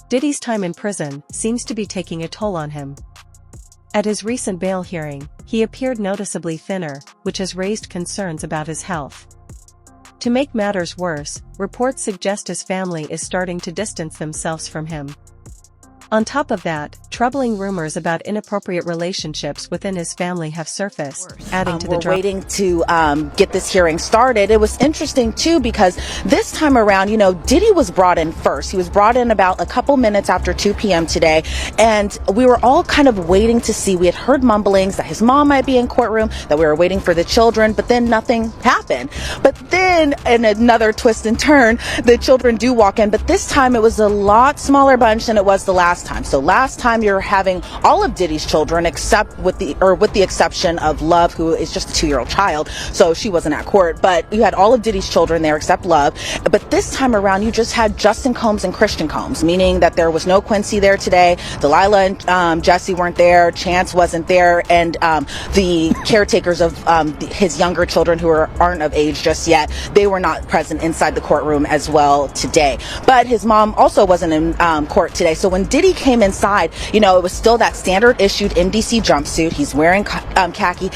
Diddy's time in prison seems to be taking a toll on him. At his recent bail hearing, he appeared noticeably thinner, which has raised concerns about his health. To make matters worse, reports suggest his family is starting to distance themselves from him. On top of that, troubling rumors about inappropriate relationships within his family have surfaced, adding to the drama. We're waiting to get this hearing started. It was interesting too because this time around, Diddy was brought in first. He was brought in about a couple minutes after 2 p.m. today, and we were all kind of waiting to see. We had heard mumblings that his mom might be in courtroom, that we were waiting for the children, but then nothing happened. But then, in another twist and turn, the children do walk in, but this time it was a lot smaller bunch than it was the last time. So last time you're having all of Diddy's children except with the exception of Love, who is just a 2-year-old child, so she wasn't at court, but you had all of Diddy's children there except Love. But this time around you just had Justin Combs and Christian Combs, meaning that there was no Quincy there today. Delilah and Jesse weren't there, Chance wasn't there, and the caretakers of his younger children who aren't of age just yet, they were not present inside the courtroom as well today. But his mom also wasn't in court today. So when Diddy came inside, it was still that standard issued MDC jumpsuit. He's wearing khaki.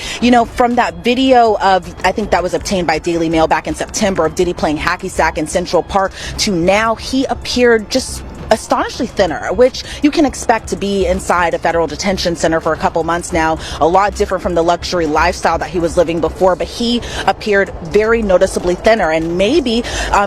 From that video of, I think that was obtained by Daily Mail back in September, of Diddy playing hacky sack in Central Park, to now he appeared just astonishingly thinner, which you can expect to be inside a federal detention center for a couple months now. A lot different from the luxury lifestyle that he was living before, but he appeared very noticeably thinner, and maybe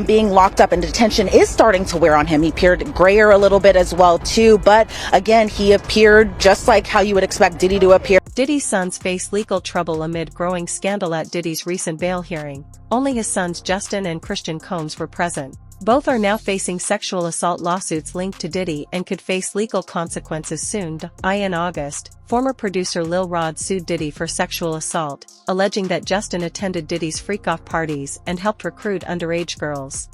being locked up in detention is starting to wear on him. He appeared grayer a little bit as well too, but again, he appeared just like how you would expect Diddy to appear. Diddy's sons face legal trouble amid growing scandal at Diddy's recent bail hearing. Only his sons Justin and Christian Combs were present. Both are now facing sexual assault lawsuits linked to Diddy and could face legal consequences soon. In August, former producer Lil Rod sued Diddy for sexual assault, alleging that Justin attended Diddy's freak-off parties and helped recruit underage girls.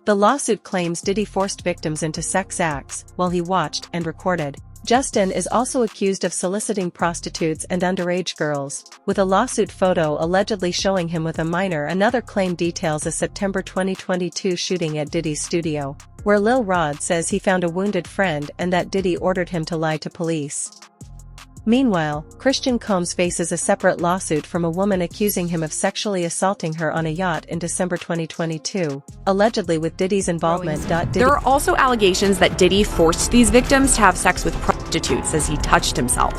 The lawsuit claims Diddy forced victims into sex acts while he watched and recorded. Justin is also accused of soliciting prostitutes and underage girls, with a lawsuit photo allegedly showing him with a minor. Another claim details a September 2022 shooting at Diddy's studio, where Lil Rod says he found a wounded friend and that Diddy ordered him to lie to police. Meanwhile, Christian Combs faces a separate lawsuit from a woman accusing him of sexually assaulting her on a yacht in December 2022, allegedly with Diddy's involvement. There are also allegations that Diddy forced these victims to have sex with prostitutes as he touched himself.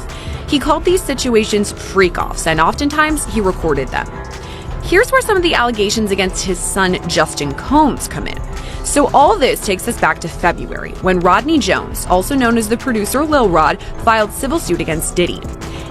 He called these situations freak-offs, and oftentimes he recorded them. Here's where some of the allegations against his son Justin Combs come in. So all this takes us back to February, when Rodney Jones, also known as the producer Lil Rod, filed civil suit against Diddy.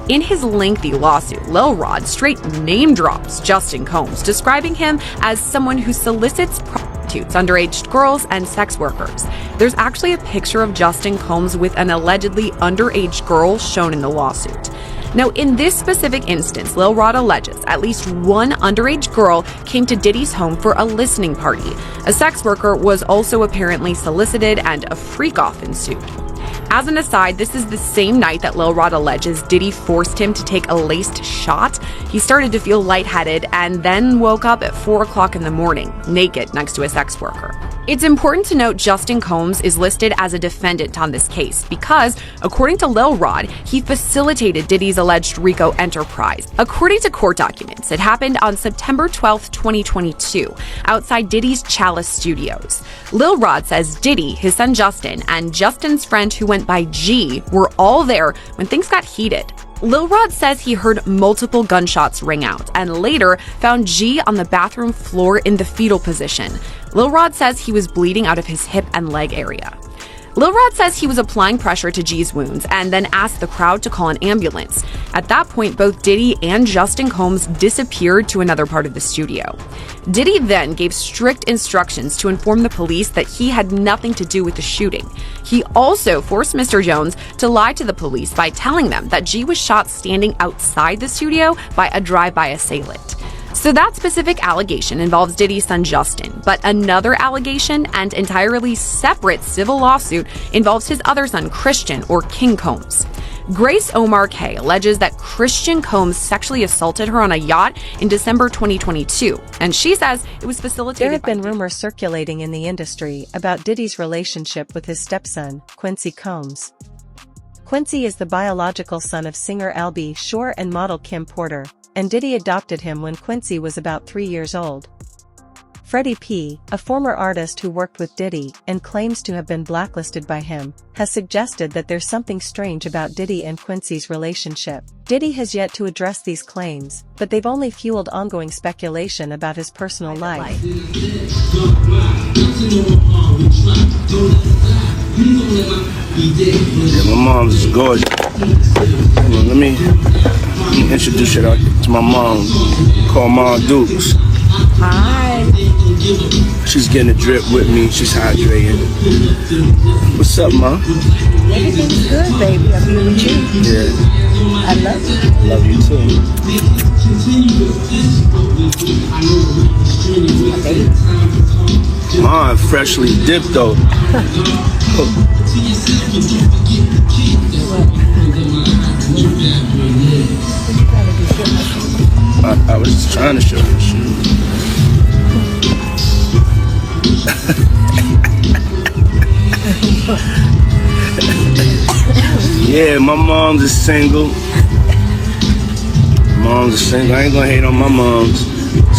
In his lengthy lawsuit, Lil Rod straight name drops Justin Combs, describing him as someone who solicits prostitutes, underage girls, and sex workers. There's actually a picture of Justin Combs with an allegedly underage girl shown in the lawsuit. Now, in this specific instance, Lil Rod alleges at least one underage girl came to Diddy's home for a listening party. A sex worker was also apparently solicited, and a freak-off ensued. As an aside, this is the same night that Lil Rod alleges Diddy forced him to take a laced shot. He started to feel lightheaded and then woke up at 4 o'clock in the morning, naked next to a sex worker. It's important to note Justin Combs is listed as a defendant on this case because, according to Lil Rod, he facilitated Diddy's alleged RICO enterprise. According to court documents, it happened on September 12, 2022, outside Diddy's Chalice Studios. Lil Rod says Diddy, his son Justin, and Justin's friend who went by G were all there when things got heated. Lil Rod says he heard multiple gunshots ring out and later found G on the bathroom floor in the fetal position. Lil Rod says he was bleeding out of his hip and leg area. Lil Rod says he was applying pressure to G's wounds and then asked the crowd to call an ambulance. At that point, both Diddy and Justin Combs disappeared to another part of the studio. Diddy then gave strict instructions to inform the police that he had nothing to do with the shooting. He also forced Mr. Jones to lie to the police by telling them that G was shot standing outside the studio by a drive-by assailant. So that specific allegation involves Diddy's son Justin, but another allegation and entirely separate civil lawsuit involves his other son Christian, or King Combs. Grace Omar K alleges that Christian Combs sexually assaulted her on a yacht in December 2022, and she says it was facilitated There have been by Diddy. rumors circulating in the industry about Diddy's relationship with his stepson, Quincy Combs. Quincy is the biological son of singer Albie Shore and model Kim Porter, and Diddy adopted him when Quincy was about 3 years old. Freddie P., a former artist who worked with Diddy and claims to have been blacklisted by him, has suggested that there's something strange about Diddy and Quincy's relationship. Diddy has yet to address these claims, but they've only fueled ongoing speculation about his personal life. Yeah, my mom's gorgeous. Let me introduce you to my mom, called Mom Dukes. Hi. She's getting a drip with me. She's hydrating. What's up, Mom? Everything's good, baby. I'm here with you. Yeah, I love you. love you too. Mom, freshly dipped though. I was just trying to show you. Yeah, my mom's is single. Mom's is single. I ain't gonna hate on my mom's.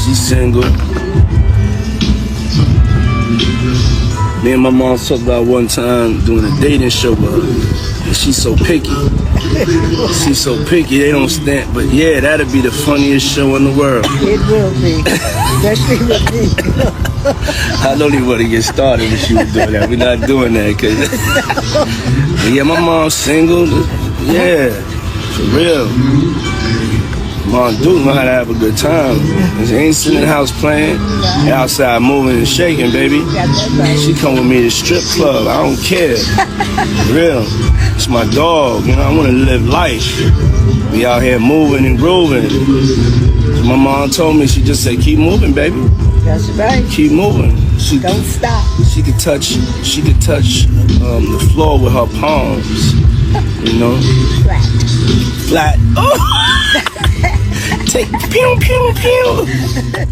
She's single. Me and my mom talked about one time doing a dating show with her. And she's so picky. She's so picky, they don't stand. But yeah, that'd be the funniest show in the world. It will be. Especially with me. I don't even want to get started if she was doing that. We're not doing that. Cause yeah, my mom's single. Yeah, for real. Mom Duke know how to have a good time. She ain't sitting in the house playing. They outside moving and shaking, baby. She come with me to the strip club. I don't care. For real. It's my dog. You know, I want to live life. Be out here moving and grooving. So my mom told me, she just said, keep moving, baby. That's right. Keep moving. Don't stop. She could touch the floor with her palms. You know? Flat. Oh! Take pew pew pew.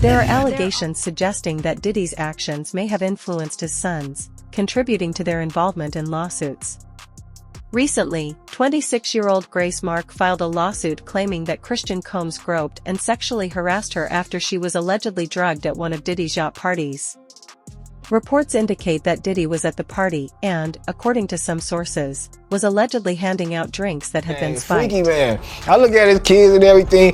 There are allegations suggesting that Diddy's actions may have influenced his sons, contributing to their involvement in lawsuits. Recently, 26-year-old Grace Mark filed a lawsuit claiming that Christian Combs groped and sexually harassed her after she was allegedly drugged at one of Diddy's yacht parties. Reports indicate that Diddy was at the party and, according to some sources, was allegedly handing out drinks that had been spiked. Freaky, man. I look at his kids and everything.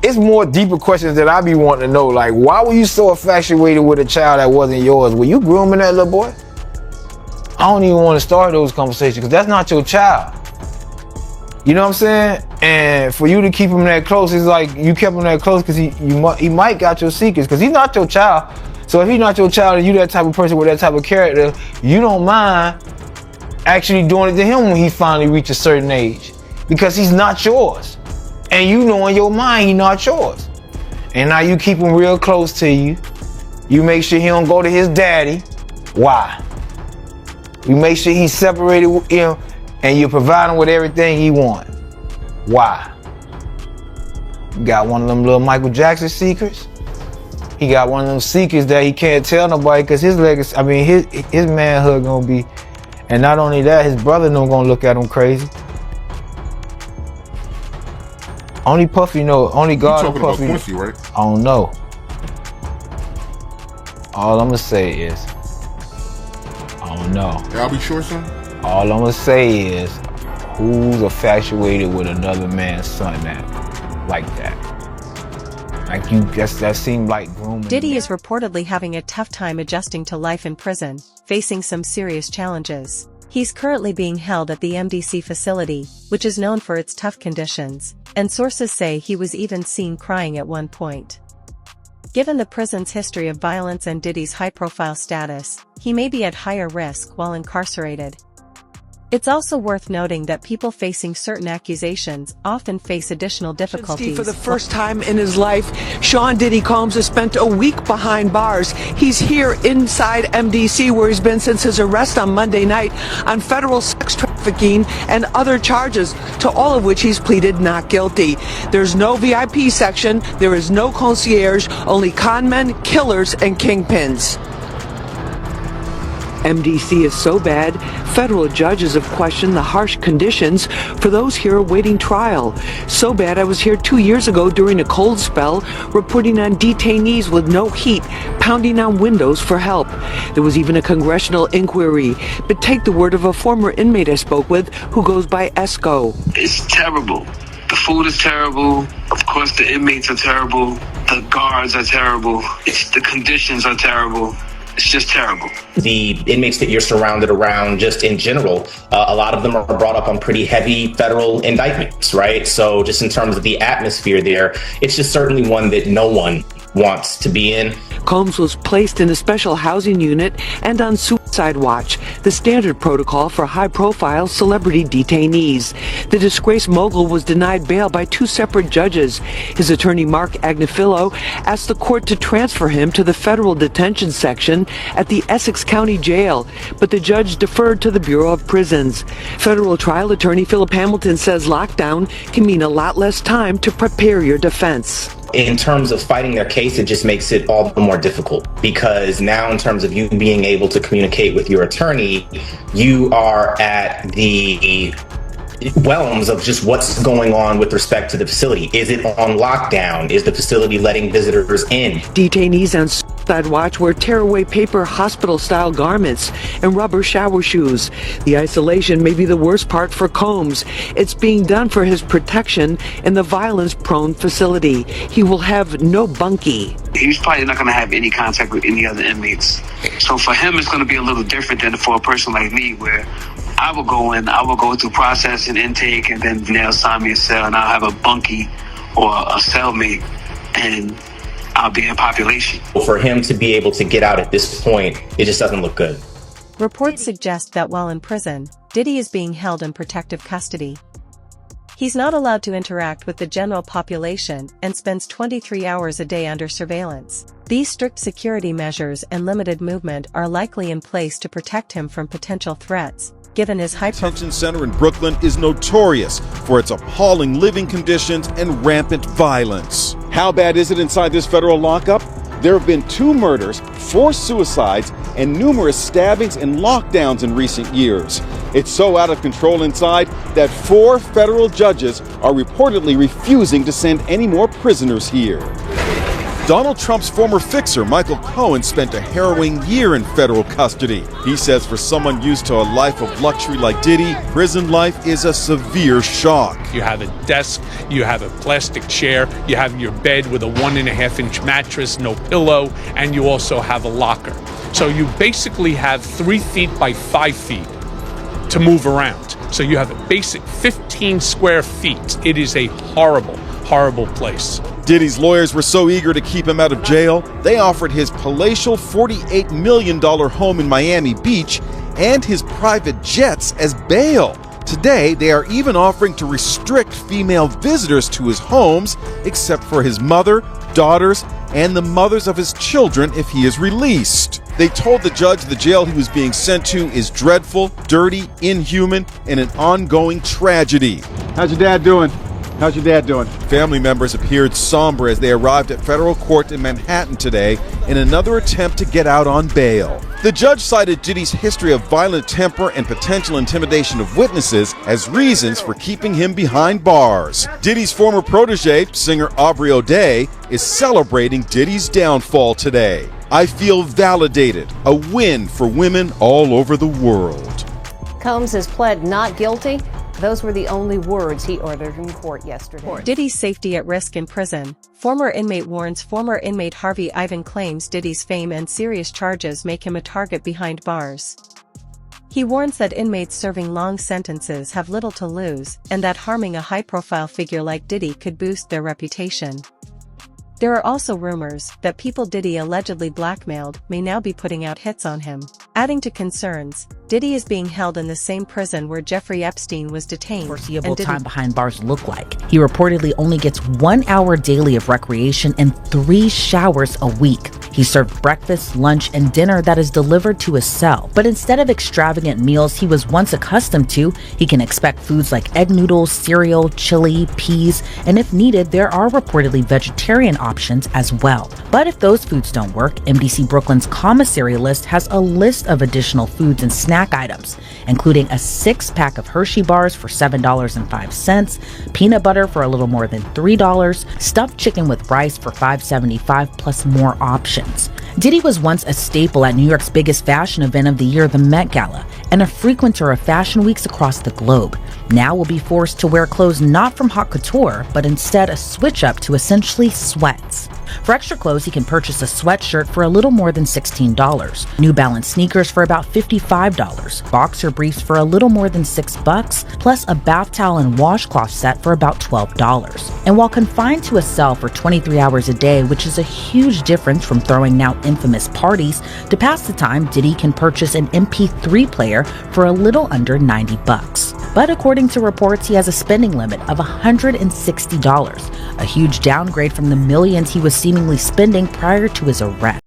It's more deeper questions that I be wanting to know. Like, why were you so infatuated with a child that wasn't yours? Were you grooming that little boy? I don't even want to start those conversations because that's not your child. You know what I'm saying? And for you to keep him that close, it's like you kept him that close because he might got your secrets because he's not your child. So if he's not your child and you that type of person with that type of character, you don't mind actually doing it to him when he finally reaches a certain age because he's not yours. And you know in your mind he's not yours. And now you keep him real close to you. You make sure he don't go to his daddy. Why? You make sure he's separated with him and you provide him with everything he wants. Why? You got one of them little Michael Jackson secrets? He got one of them secrets that he can't tell nobody because his legacy, his manhood gonna be, and not only that, his brother no gonna look at him crazy. Only Puffy know, only God and Puffy. You're talking about Quincy, right? I don't know. All I'm gonna say is, I don't know. I'll be sure, son. All I'm gonna say is, who's infatuated with another man's son like that? Like that seemed like grooming. Diddy is reportedly having a tough time adjusting to life in prison, facing some serious challenges. He's currently being held at the MDC facility, which is known for its tough conditions, and sources say he was even seen crying at one point. Given the prison's history of violence and Diddy's high-profile status, he may be at higher risk while incarcerated. It's also worth noting that people facing certain accusations often face additional difficulties. For the first time in his life, Sean Diddy Combs has spent a week behind bars. He's here inside MDC, where he's been since his arrest on Monday night on federal sex trafficking and other charges, to all of which he's pleaded not guilty. There's no VIP section, there is no concierge, only conmen, killers, and kingpins. MDC is so bad, federal judges have questioned the harsh conditions for those here awaiting trial. So bad I was here 2 years ago during a cold spell, reporting on detainees with no heat, pounding on windows for help. There was even a congressional inquiry. But take the word of a former inmate I spoke with who goes by Esco. It's terrible. The food is terrible. Of course, the inmates are terrible. The guards are terrible. The conditions are terrible. It's just terrible. The inmates that you're surrounded around, just in general, a lot of them are brought up on pretty heavy federal indictments, right? So just in terms of the atmosphere there, it's just certainly one that no one wants to be in. Combs was placed in a special housing unit and on suicide watch, the standard protocol for high-profile celebrity detainees. The disgraced mogul was denied bail by 2 separate judges. His attorney, Mark Agnifilo, asked the court to transfer him to the federal detention section at the Essex County Jail, but the judge deferred to the Bureau of Prisons. Federal trial attorney Philip Hamilton says lockdown can mean a lot less time to prepare your defense. In terms of fighting their case, it just makes it all the more difficult, because now in terms of you being able to communicate with your attorney, you are at the realms of just what's going on with respect to the facility. Is it on lockdown? Is the facility letting visitors in? Detainees on suicide watch wear tearaway paper hospital-style garments and rubber shower shoes. The isolation may be the worst part for Combs. It's being done for his protection in the violence-prone facility. He will have no bunkie. He's probably not going to have any contact with any other inmates. So for him, it's going to be a little different than for a person like me, where I will go in, I will go through process and intake, and then they'll assign me a cell, and I'll have a bunkie or a cellmate, and I'll be in population. For him to be able to get out at this point, it just doesn't look good. Reports suggest that while in prison, Diddy is being held in protective custody. He's not allowed to interact with the general population and spends 23 hours a day under surveillance. These strict security measures and limited movement are likely in place to protect him from potential threats, given his high detention center in Brooklyn is notorious for its appalling living conditions and rampant violence. How bad is it inside this federal lockup? There have been 2 murders, 4 suicides, and numerous stabbings and lockdowns in recent years. It's so out of control inside that 4 federal judges are reportedly refusing to send any more prisoners here. Donald Trump's former fixer, Michael Cohen, spent a harrowing year in federal custody. He says for someone used to a life of luxury like Diddy, prison life is a severe shock. You have a desk, you have a plastic chair, you have your bed with a 1.5-inch mattress, no pillow, and you also have a locker. So you basically have 3 feet by 5 feet to move around. So you have a basic 15 square feet. It is a horrible, horrible place. Diddy's lawyers were so eager to keep him out of jail, they offered his palatial $48 million home in Miami Beach and his private jets as bail. Today, they are even offering to restrict female visitors to his homes, except for his mother, daughters, and the mothers of his children if he is released. They told the judge the jail he was being sent to is dreadful, dirty, inhuman, and an ongoing tragedy. How's your dad doing? How's your dad doing? Family members appeared somber as they arrived at federal court in Manhattan today in another attempt to get out on bail. The judge cited Diddy's history of violent temper and potential intimidation of witnesses as reasons for keeping him behind bars. Diddy's former protege, singer Aubrey O'Day, is celebrating Diddy's downfall today. I feel validated, a win for women all over the world. Combs has pled not guilty. Those were the only words he uttered in court yesterday. Diddy's safety at risk in prison. Former inmate warns. Former inmate Harvey Ivan claims Diddy's fame and serious charges make him a target behind bars. He warns that inmates serving long sentences have little to lose, and that harming a high-profile figure like Diddy could boost their reputation. There are also rumors that people Diddy allegedly blackmailed may now be putting out hits on him. Adding to concerns, Diddy is being held in the same prison where Jeffrey Epstein was detained. Foreseeable time behind bars look like. He reportedly only gets 1 hour daily of recreation and 3 showers a week. He's served breakfast, lunch, and dinner that is delivered to his cell. But instead of extravagant meals he was once accustomed to, he can expect foods like egg noodles, cereal, chili, peas, and if needed, there are reportedly vegetarian options as well. But if those foods don't work, MDC Brooklyn's commissary list has a list of additional foods and snack items, including a 6-pack of Hershey bars for $7.05, peanut butter for a little more than $3, stuffed chicken with rice for $5.75, plus more options. Diddy was once a staple at New York's biggest fashion event of the year, the Met Gala, and a frequenter of fashion weeks across the globe. Now will be forced to wear clothes not from haute couture, but instead a switch up to essentially sweats. For extra clothes, he can purchase a sweatshirt for a little more than $16, New Balance sneakers for about $55, boxer briefs for a little more than $6, plus a bath towel and washcloth set for about $12. And while confined to a cell for 23 hours a day, which is a huge difference from throwing now infamous parties, to pass the time, Diddy can purchase an MP3 player for a little under $90. But according to reports, he has a spending limit of $160, a huge downgrade from the millions he was seemingly spending prior to his arrest.